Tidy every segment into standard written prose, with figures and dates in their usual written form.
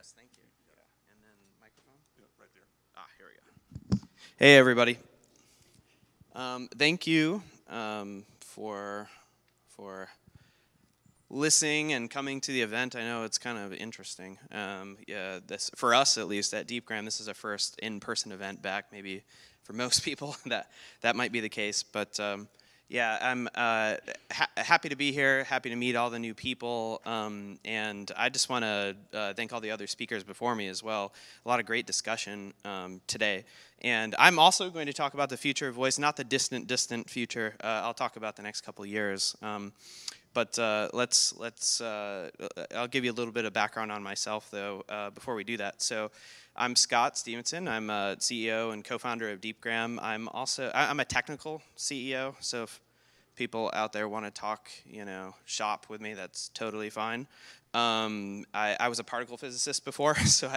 Yes, thank you. Yeah. And then microphone? Yeah, right there. Here we go. Hey, everybody. Thank you for listening and coming to the event. I know it's kind of interesting. Yeah, this for us at least at DeepGram, this is a first in-person event back. Maybe for most people that might be the case, but. Yeah, I'm happy to be here, happy to meet all the new people, and I just want to thank all the other speakers before me as well. A lot of great discussion today. And I'm also going to talk about the future of voice, not the distant future. I'll talk about the next couple of years. But I'll give you a little bit of background on myself, though, before we do that. So I'm Scott Stephenson. I'm a CEO and co-founder of DeepGram. I'm a technical CEO, so if people out there want to talk, shop with me, that's totally fine. I was a particle physicist before, so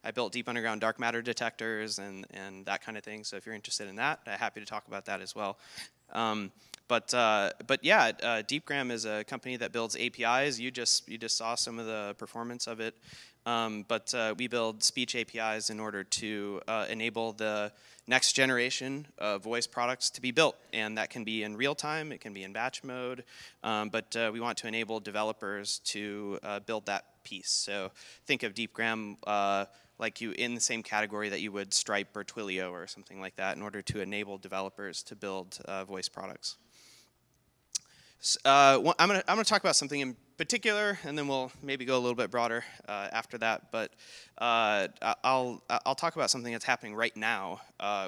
I built deep underground dark matter detectors and that kind of thing. So if you're interested in that, I'm happy to talk about that as well. But yeah, DeepGram is a company that builds APIs. You just saw some of the performance of it. But we build speech APIs in order to enable the next generation of voice products to be built. And that can be in real time, it can be in batch mode, but we want to enable developers to build that piece. So think of DeepGram like you in the same category that you would Stripe or Twilio or something like that in order to enable developers to build voice products. I'm gonna talk about something in particular, and then we'll maybe go a little bit broader after that. But I'll talk about something that's happening right now,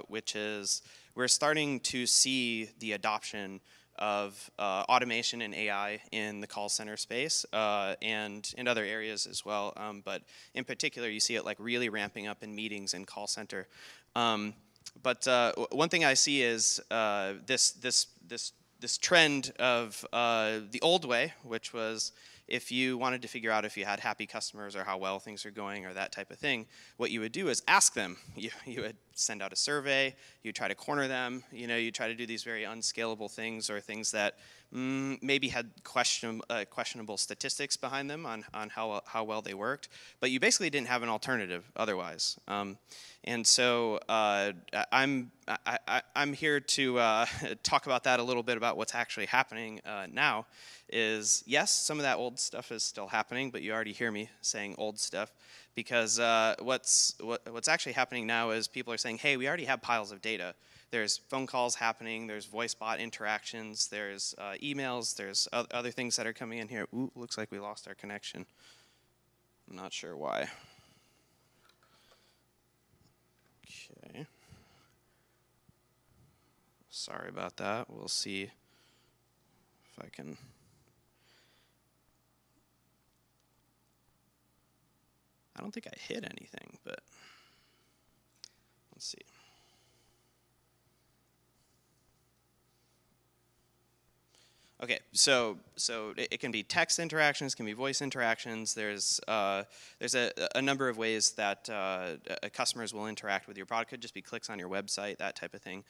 which is we're starting to see the adoption of automation and AI in the call center space and in other areas as well. But in particular, you see it like really ramping up in meetings and call center. But one thing I see is this trend of the old way, which was if you wanted to figure out if you had happy customers or how well things are going or that type of thing, what you would do is ask them. You would send out a survey, you try to corner them, you try to do these very unscalable things or things that maybe had questionable statistics behind them on how well they worked, but you basically didn't have an alternative otherwise. And so I'm here to talk about that a little bit about what's actually happening now. Is yes, some of that old stuff is still happening, but you already hear me saying old stuff because what's actually happening now is people are saying, hey, we already have piles of data. There's phone calls happening, there's voice bot interactions, there's emails, there's other things that are coming in here. Ooh, looks like we lost our connection. I'm not sure why. Okay. Sorry about that. We'll see if I can. I don't think I hit anything, but let's see. Okay, so it can be text interactions, can be voice interactions. There's a number of ways that customers will interact with your product. It could just be clicks on your website, that type of thing.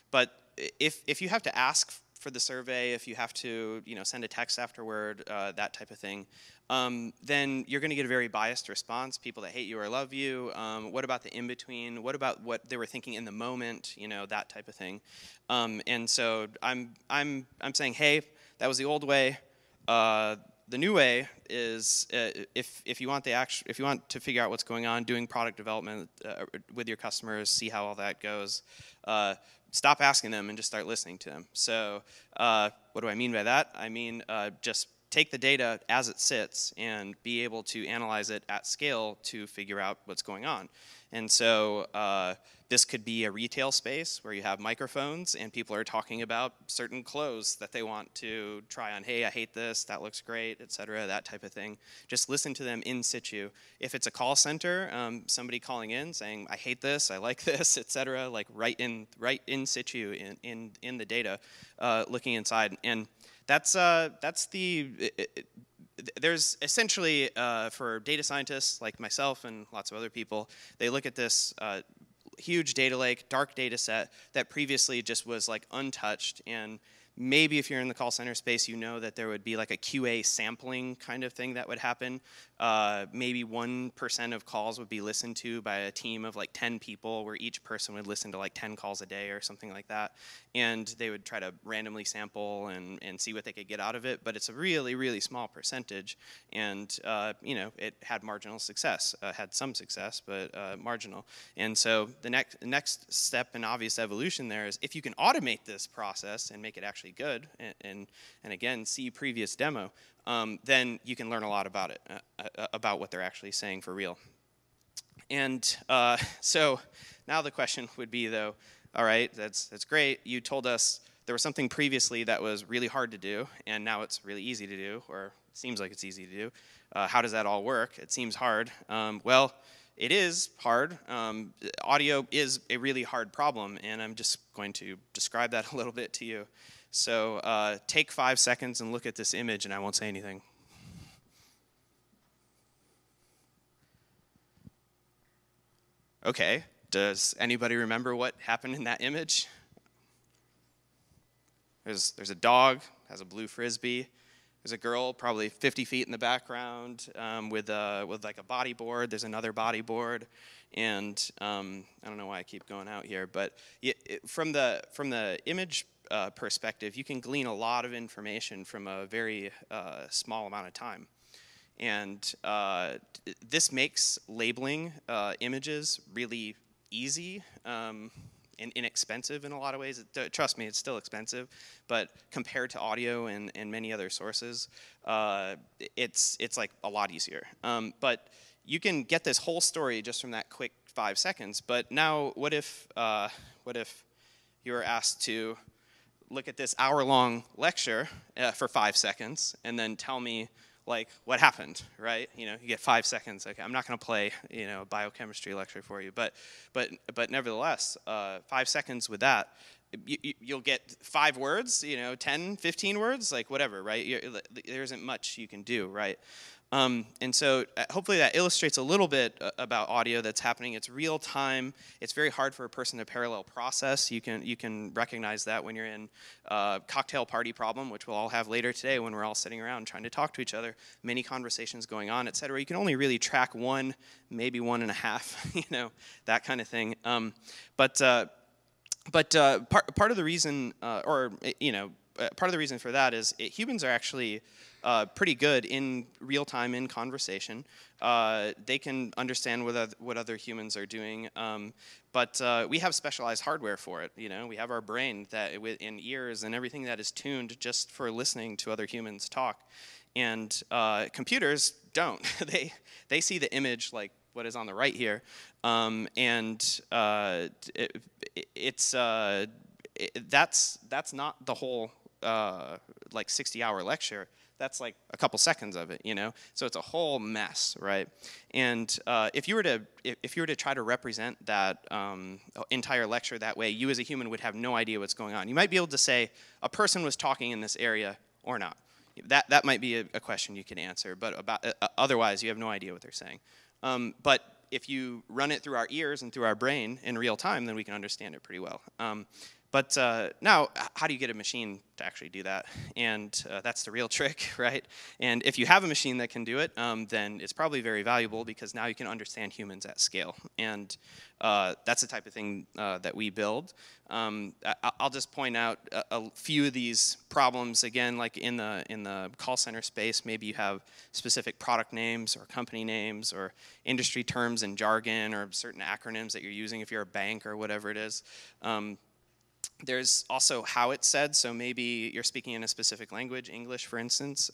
But if you have to ask for the survey, if you have to send a text afterward, that type of thing, then you're going to get a very biased response. People that hate you or love you. What about the in-between? What about what they were thinking in the moment? That type of thing. And so I'm saying, hey, that was the old way. The new way is if you want to figure out what's going on, doing product development with your customers, see how all that goes. Stop asking them and just start listening to them. So what do I mean by that? I mean just take the data as it sits and be able to analyze it at scale to figure out what's going on. And so this could be a retail space where you have microphones and people are talking about certain clothes that they want to try on. Hey, I hate this, that looks great, etc., that type of thing. Just listen to them in situ. If it's a call center, somebody calling in saying, I hate this, I like this, etc., like right in situ in the data, looking inside. And that's there's essentially, for data scientists like myself and lots of other people, they look at this huge data lake, dark data set that previously just was like untouched, and Maybe if you're in the call center space, you know that there would be like a QA sampling kind of thing that would happen. Maybe 1% of calls would be listened to by a team of like 10 people, where each person would listen to like 10 calls a day or something like that. And they would try to randomly sample and see what they could get out of it. But it's a really, really small percentage. And you know, it had marginal success, had some success, but marginal. And so the next step in obvious evolution there is, if you can automate this process and make it actually good, and again, see previous demo, then you can learn a lot about it, about what they're actually saying for real. And so now the question would be, though, all right, that's great. You told us there was something previously that was really hard to do, and now it's really easy to do, or it seems like it's easy to do. How does that all work? It seems hard. Well, it is hard. Audio is a really hard problem, and I'm just going to describe that a little bit to you. So take 5 seconds and look at this image, and I won't say anything. Okay, does anybody remember what happened in that image? There's a dog, has a blue frisbee. There's a girl probably 50 feet in the background with like a bodyboard. There's another bodyboard, and I don't know why I keep going out here, but from the image perspective, you can glean a lot of information from a very small amount of time. And this makes labeling images really easy and inexpensive in a lot of ways. Trust me, it's still expensive, but compared to audio and many other sources, it's like a lot easier. But you can get this whole story just from that quick 5 seconds. But now, what if you were asked to look at this hour-long lecture for 5 seconds and then tell me, like, what happened, right? You know, you get 5 seconds. Okay, I'm not going to play, you know, a biochemistry lecture for you, but nevertheless, 5 seconds with that, you'll get 5 words, you know, 10, 15 words, like whatever, right? There isn't much you can do, right? And so hopefully that illustrates a little bit about audio that's happening. It's real time. It's very hard for a person to parallel process. You can recognize that when you're in cocktail party problem, which we'll all have later today when we're all sitting around trying to talk to each other, many conversations going on, et cetera. You can only really track 1, maybe 1.5, you know, that kind of thing. But part of the reason, part of the reason for that is humans are actually pretty good in real time in conversation. They can understand what other humans are doing, but we have specialized hardware for it. You know, we have our brain that in ears and everything that is tuned just for listening to other humans talk, and computers don't. They see the image like what is on the right here, and that's not the whole like 60-hour lecture. That's like a couple seconds of it, you know. So it's a whole mess, right? And if you were to try to represent that entire lecture that way, you as a human would have no idea what's going on. You might be able to say a person was talking in this area or not. That might be a question you can answer, but otherwise you have no idea what they're saying. But if you run it through our ears and through our brain in real time, then we can understand it pretty well. But now, how do you get a machine to actually do that? And that's the real trick, right? And if you have a machine that can do it, then it's probably very valuable, because now you can understand humans at scale. And that's the type of thing that we build. I'll just point out a few of these problems again, like in the call center space. Maybe you have specific product names or company names or industry terms and jargon or certain acronyms that you're using if you're a bank or whatever it is. There's also how it's said, so maybe you're speaking in a specific language, English for instance.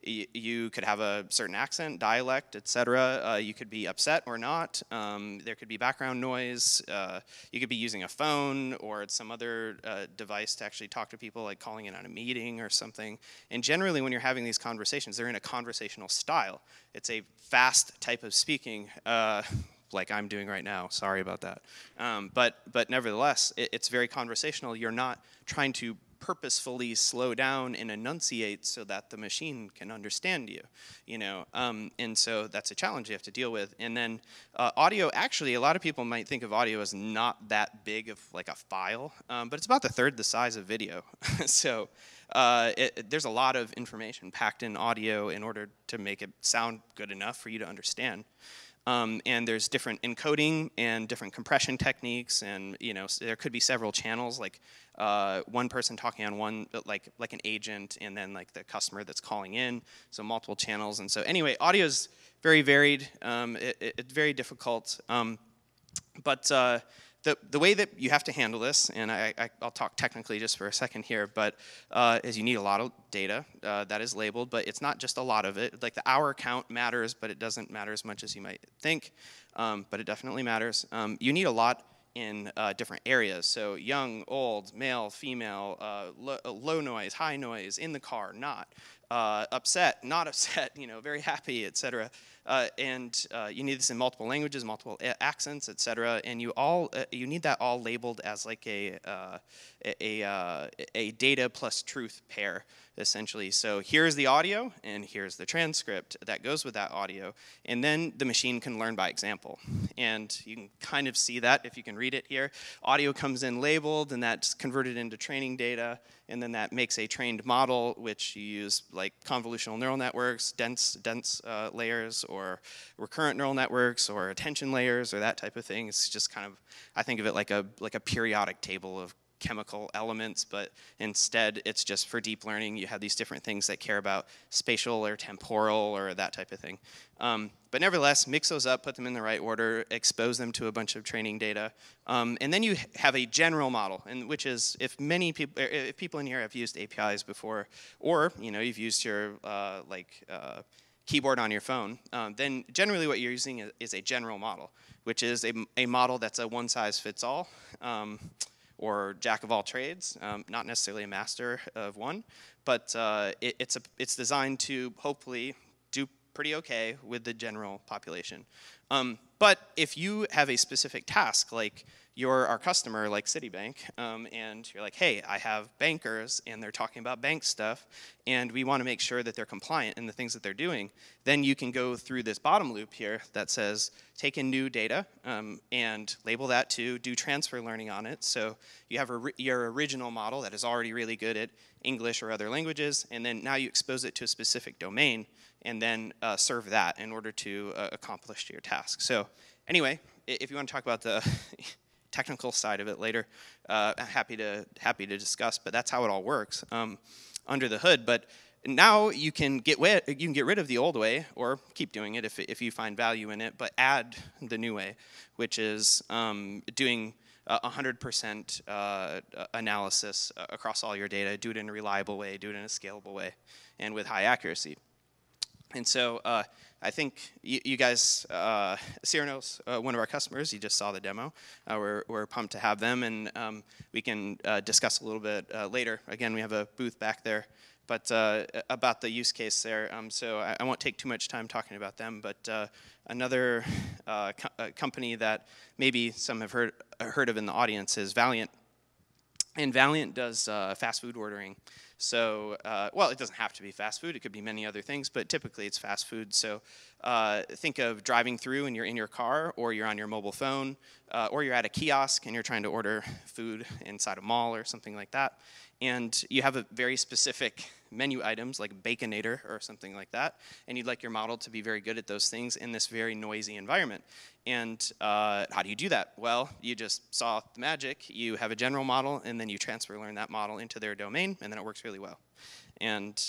You could have a certain accent, dialect, etc. You could be upset or not. There could be background noise. You could be using a phone or some other device to actually talk to people, like calling in on a meeting or something. And generally when you're having these conversations, they're in a conversational style. It's a fast type of speaking, like I'm doing right now. Sorry about that. But nevertheless, it's very conversational. You're not trying to purposefully slow down and enunciate so that the machine can understand you, and so that's a challenge you have to deal with. And then audio, actually, a lot of people might think of audio as not that big of like a file, but it's about the third the size of video. So there's a lot of information packed in audio in order to make it sound good enough for you to understand. And there's different encoding and different compression techniques, and so there could be several channels, like one person talking on one, like an agent, and then like the customer that's calling in, so multiple channels. And so anyway, audio is very varied. It's very difficult, but the way that you have to handle this, and I'll talk technically just for a second here, but is you need a lot of data that is labeled, but it's not just a lot of it. Like the hour count matters, but it doesn't matter as much as you might think, but it definitely matters. You need a lot in different areas, so young, old, male, female, low noise, high noise, in the car, not, upset, not upset, very happy, etc. And you need this in multiple languages, multiple accents, etc. And you need that all labeled as like a data plus truth pair, essentially. So here's the audio, and here's the transcript that goes with that audio, and then the machine can learn by example. And you can kind of see that if you can read it here. Audio comes in labeled, and that's converted into training data, and then that makes a trained model, which you use like convolutional neural networks, dense layers, or recurrent neural networks, or attention layers, or that type of thing. It's just kind of, I think of it like a periodic table of chemical elements, but instead it's just for deep learning. You have these different things that care about spatial or temporal or that type of thing. But nevertheless, mix those up, put them in the right order, expose them to a bunch of training data, and then you have a general model, and which is if people in here have used APIs before, or you've used your keyboard on your phone, then generally what you're using is a general model, which is a model that's a one-size-fits-all, or jack of all trades, not necessarily a master of one, but it's designed to hopefully do pretty okay with the general population. But if you have a specific task, like you're our customer, like Citibank, and you're like, hey, I have bankers, and they're talking about bank stuff, and we want to make sure that they're compliant in the things that they're doing, then you can go through this bottom loop here that says, take in new data, and label that to do transfer learning on it. So you have your original model that is already really good at English or other languages, and then now you expose it to a specific domain, and then serve that in order to accomplish your task. So anyway, if you want to talk about the technical side of it later, happy to discuss, but that's how it all works under the hood. But now you can get rid of the old way, or keep doing it if you find value in it, but add the new way, which is doing 100% analysis across all your data. Do it in a reliable way, do it in a scalable way, and with high accuracy. And so I think you guys, Cyrano's one of our customers. You just saw the demo. We're pumped to have them, and we can discuss a little bit later. Again, we have a booth back there, but about the use case there. So I won't take too much time talking about them, but another company that maybe some have heard of in the audience is Valiant. And Valiant does fast food ordering. So, well, it doesn't have to be fast food. It could be many other things, but typically it's fast food. So think of driving through and you're in your car, or you're on your mobile phone, or you're at a kiosk and you're trying to order food inside a mall or something like that. And you have a very specific menu items like Baconator or something like that, and you'd like your model to be very good at those things in this very noisy environment. And how do you do that? Well, you just saw the magic. You have a general model, and then you transfer learn that model into their domain, and then it works really well. And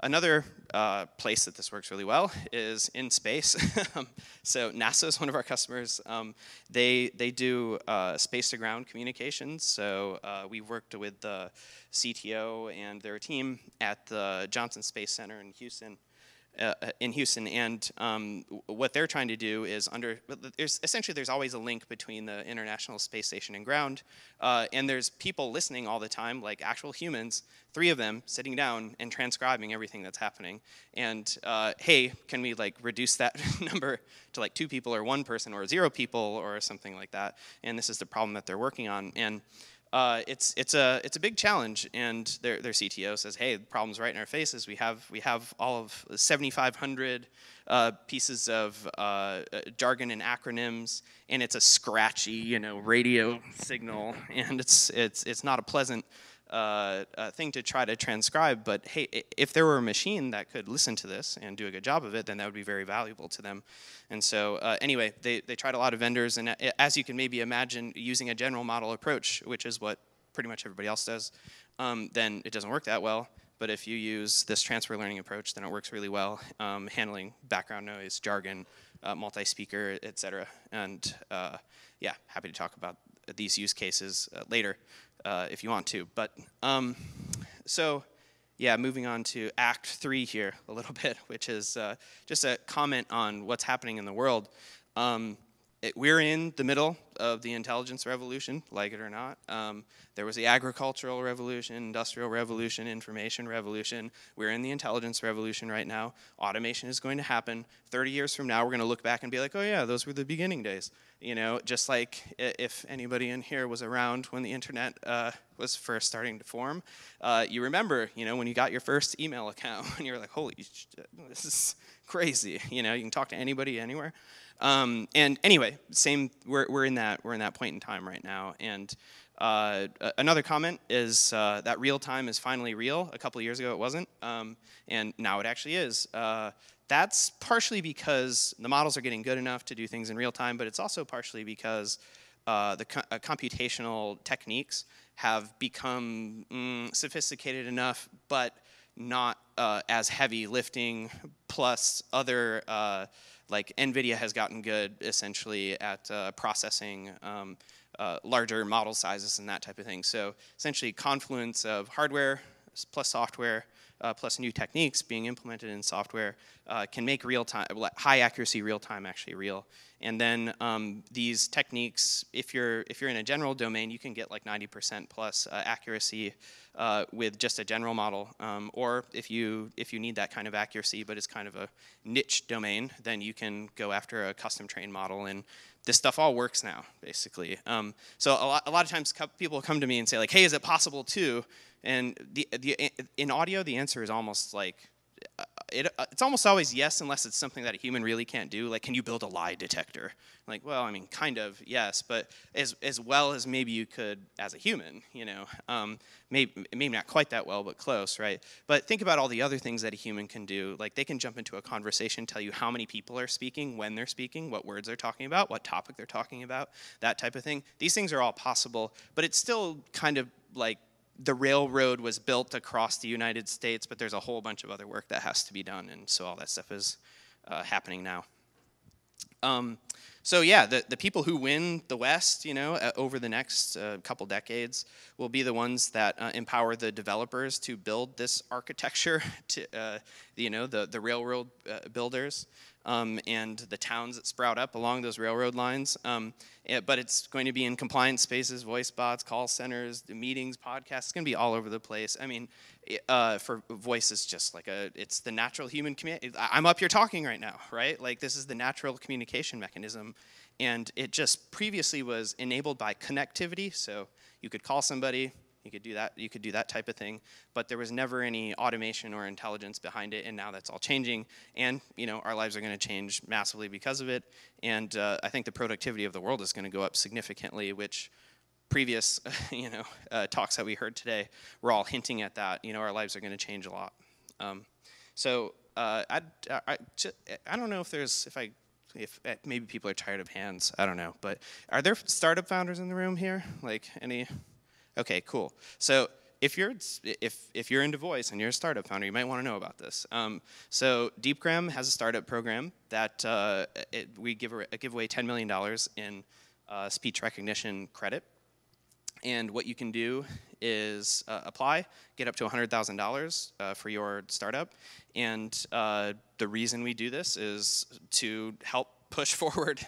another place that this works really well is in space. So NASA is one of our customers. They do space-to-ground communications. So we worked with the CTO and their team at the Johnson Space Center in Houston. And what they're trying to do is there's always a link between the International Space Station and ground, and there's people listening all the time, like actual humans, 3 of them sitting down and transcribing everything that's happening. And hey, can we like reduce that number to like 2 people or 1 person or 0 people or something like that? And this is the problem that they're working on. And it's a big challenge, and their CTO says, "Hey, the problem's right in our faces. We have all of 7,500 pieces of jargon and acronyms, and it's a scratchy, radio signal, and it's not a pleasant thing to try to transcribe. But hey, if there were a machine that could listen to this and do a good job of it, then that would be very valuable to them." And so anyway, they tried a lot of vendors, and as you can maybe imagine, using a general model approach, which is what pretty much everybody else does, then it doesn't work that well. But if you use this transfer learning approach, then it works really well, handling background noise, jargon, multi-speaker, et cetera. And yeah, happy to talk about these use cases later if you want to. But so yeah, moving on to Act 3 here a little bit, which is just a comment on what's happening in the world. We're in the middle of the intelligence revolution, like it or not. There was the agricultural revolution, industrial revolution, information revolution. We're in the intelligence revolution right now. Automation is going to happen. 30 years from now, we're going to look back and be like, oh yeah, those were the beginning days. Just like if anybody in here was around when the internet was first starting to form, you remember, when you got your first email account, and you were like, holy shit, this is crazy. You can talk to anybody anywhere. And anyway, we're in that point in time right now. And another comment is that real time is finally real. A couple of years ago it wasn't, and now it actually is. That's partially because the models are getting good enough to do things in real time, but it's also partially because the computational techniques have become sophisticated enough, but not as heavy lifting, plus other, like NVIDIA has gotten good essentially at processing larger model sizes and that type of thing. So essentially confluence of hardware plus software plus new techniques being implemented in software can make real-time, high accuracy real-time actually real. And then these techniques, if you're in a general domain, you can get like 90% plus accuracy with just a general model. Or if you need that kind of accuracy, but it's kind of a niche domain, then you can go after a custom trained model. And this stuff all works now, basically. So a lot of times people come to me and say like, hey, is it possible to? And in audio, the answer is almost like, it's almost always yes, unless it's something that a human really can't do. Like, can you build a lie detector? Like, well, I mean, kind of, yes, but as well as maybe you could as a human, maybe not quite that well, but close, right? But think about all the other things that a human can do. Like, they can jump into a conversation, tell you how many people are speaking, when they're speaking, what words they're talking about, what topic they're talking about, that type of thing. These things are all possible, but it's still kind of like, the railroad was built across the United States, but there's a whole bunch of other work that has to be done, and so all that stuff is happening now. So yeah, the people who win the West, over the next couple decades, will be the ones that empower the developers to build this architecture, to the railroad builders. And the towns that sprout up along those railroad lines. But it's going to be in compliance spaces, voice bots, call centers, meetings, podcasts. It's going to be all over the place. I mean, for voice is just like it's the natural human communication. I'm up here talking right now, right? Like this is the natural communication mechanism. And it just previously was enabled by connectivity. So you could call somebody, you could do that type of thing, but there was never any automation or intelligence behind it, and now that's all changing, and our lives are going to change massively because of it, and I think the productivity of the world is going to go up significantly, which previous talks that we heard today were all hinting at that. Our lives are going to change a lot. So I don't know if maybe people are tired of hands. I don't know, but are there startup founders in the room here? Like any? Okay, cool. So if you're into voice and you're a startup founder, you might want to know about this. So DeepGram has a startup program that we give away $10 million in speech recognition credit. And what you can do is apply, get up to $100,000 for your startup. And the reason we do this is to help push forward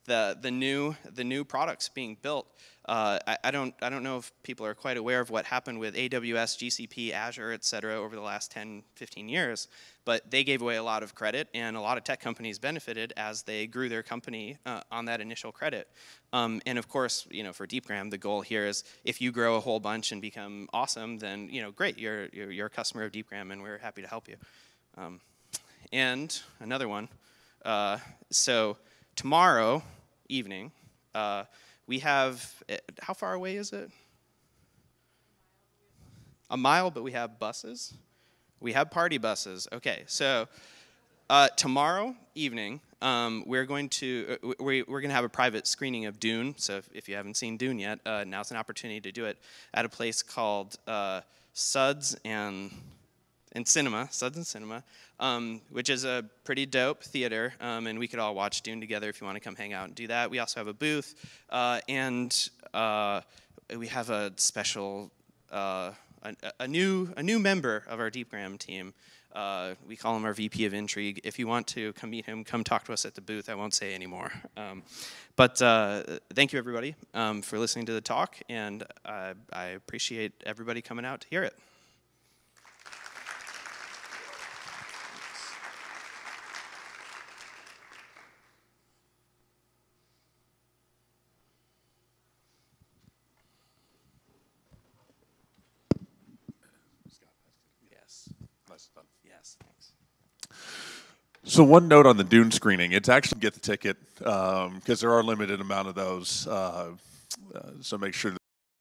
the new products being built. I don't know if people are quite aware of what happened with AWS, GCP, Azure, et cetera, over the last 10, 15 years, but they gave away a lot of credit, and a lot of tech companies benefited as they grew their company on that initial credit. And of course, for DeepGram, the goal here is if you grow a whole bunch and become awesome, then great, you're a customer of DeepGram, and we're happy to help you. And another one. So tomorrow evening, we have, how far away is it? A mile, but we have buses? We have party buses. Okay, so tomorrow evening, we're going to have a private screening of Dune. So if you haven't seen Dune yet, now's an opportunity to do it at a place called Suds and Cinema, which is a pretty dope theater, and we could all watch Dune together if you want to come hang out and do that. We also have a booth, and we have a special, a new member of our DeepGram team. We call him our VP of Intrigue. If you want to come meet him, come talk to us at the booth. I won't say any more. But thank you, everybody, for listening to the talk, and I appreciate everybody coming out to hear it. Yes, thanks. So one note on the Dune screening, it's actually get the ticket because there are a limited amount of those. So make sure